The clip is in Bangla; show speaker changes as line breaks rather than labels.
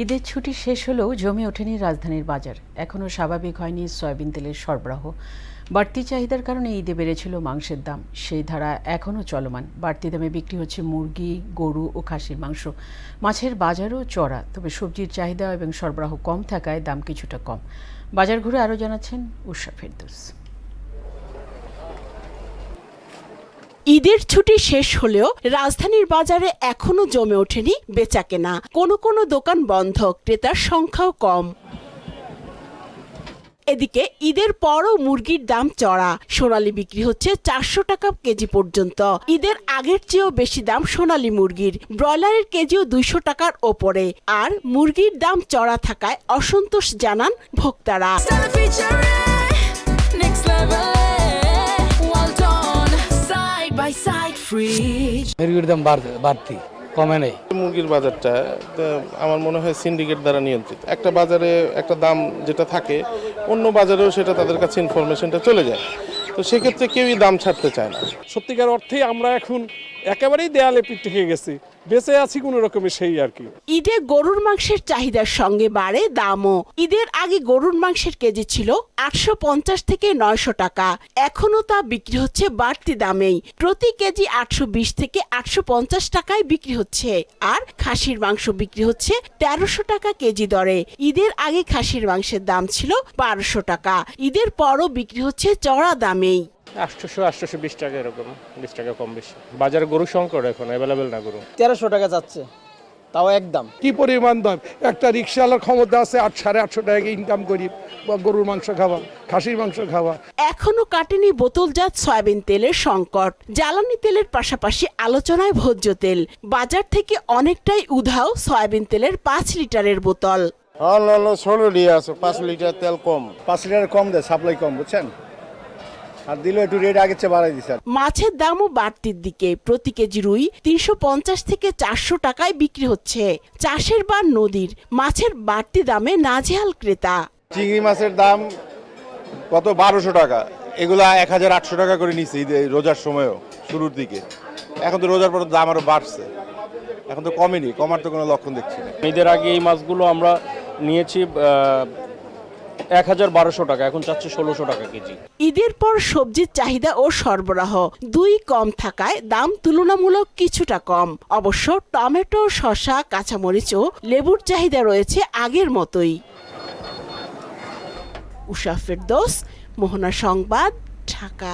ঈদের ছুটি শেষ হলেও জমে ওঠেনি রাজধানীর বাজার। এখনও স্বাভাবিক হয়নি সয়াবিন তেলের সরবরাহ। বাড়তি চাহিদার কারণে ঈদে বেড়েছিল মাংসের দাম, সেই ধারা এখনও চলমান। বাড়তি দামে বিক্রি হচ্ছে মুরগি, গরু ও খাসির মাংস। মাছের বাজারও চড়া, তবে সবজির চাহিদা এবং সরবরাহ কম থাকায় দাম কিছুটা কম। বাজার ঘুরে আরও জানাচ্ছেন উষা ফেরদৌস।
ঈদের ছুটি শেষ হলেও রাজধানীর বাজারে এখনো জমে ওঠেনি বেচাকেনা। কোনো কোনো দোকান বন্ধ, ক্রেতার সংখ্যাও কম। এদিকে ঈদের পরও মুরগির দাম চড়া। সোনালী বিক্রি হচ্ছে 400 টাকা কেজি পর্যন্ত। ঈদের আগের চেয়েও বেশি দাম সোনালী মুরগির। ব্রয়লারের কেজিও 200 টাকার ওপরে। আর মুরগির দাম চড়া থাকায় অসন্তোষ জানান ভোক্তারা।
মুরগির দাম বাড়তি, কমে নেই।
মুরগির বাজারটা আমার মনে হয় সিন্ডিকেট দ্বারা নিয়ন্ত্রিত। একটা বাজারে একটা দাম যেটা থাকে, অন্য বাজারেও সেটা তাদের কাছে ইনফরমেশনটা চলে যায়। তো সেক্ষেত্রে কেউই দাম ছাড়তে চায় না।
সত্যিকার অর্থে আমরা এখন একেবারেই দেয়ালে পিঠ থেকে গেছি, বেঁচে আছি কোনো রকমের, সেই আর কি।
ঈদে গরুর মাংসের চাহিদার সঙ্গে বাড়ে দামও। ঈদের আগে গরুর মাংসের কেজি ছিল 850 থেকে 900 টাকা। এখনো তা বিক্রি হচ্ছে বাড়তি দামেই। প্রতি কেজি 820 থেকে 850 টাকায় বিক্রি হচ্ছে। আর খাসির মাংস বিক্রি হচ্ছে 1300 টাকা কেজি দরে। ঈদের আগে খাসির মাংসের দাম ছিল 1200 টাকা। ঈদের পরও বিক্রি হচ্ছে চড়া দামেই।
820 টাকা, এরকম 20 টাকা কম বেশি। বাজারে গরু সংকট, এখন অ্যাভেলেবেল না গরু।
1300 টাকা যাচ্ছে, তাও একদম।
কি পরিমাণ দাম! একটা রিক্সাওয়ালার ক্ষমতা আছে 800-850 টাকা ইনকাম করি গরুর মাংস খাওয়া, খাসির মাংস খাওয়া।
এখনো কাটেনি বোতলজাত সয়াবিন তেলের সংকট। জ্বালানি তেলের পাশাপাশি আলোচনায় ভোজ্য তেল। বাজার থেকে অনেকটাই উধাও সয়াবিন তেলের 5 লিটারের বোতল।
16 আছে, 5 লিটার তেল কম।
5 লিটার কম দেয়, সাপ্লাই কম, বুঝছেন? আর দিল একটু রেট আগের চেয়ে বাড়াই দিচ্ছে।
মাছের দামও বাড়তির দিকে। প্রতি কেজি রুই 350 থেকে 400 টাকায় বিক্রি হচ্ছে। চাষের বা নদীর মাছের বাড়তি দামে নাজেহাল ক্রেতা।
চিংড়ি মাছের দাম কত 1200 টাকা, এগুলা 1800 টাকা করে নিচ্ছে রোজার সময়ও শুরুর দিকে। এখন তো রোজার পর দাম আরো বাড়ছে, এখন তো কমেনি, কমার তো কোনো লক্ষণ দেখছি না।
ঈদের আগে এই মাছগুলো আমরা নিয়েছি 1200 টাকা, এখন চাচ্ছে 1600 টাকা কেজি।
ঈদের পর সবজির চাহিদা ও সরবরাহ দুই কম থাকায় দাম তুলনামূলক কিছুটা কম। অবশ্য টমেটো, শসা, কাঁচামরিচ ও লেবুর চাহিদা রয়েছে আগের মতোই। উষা ফেরদৌস, মোহনা সংবাদ, ঢাকা।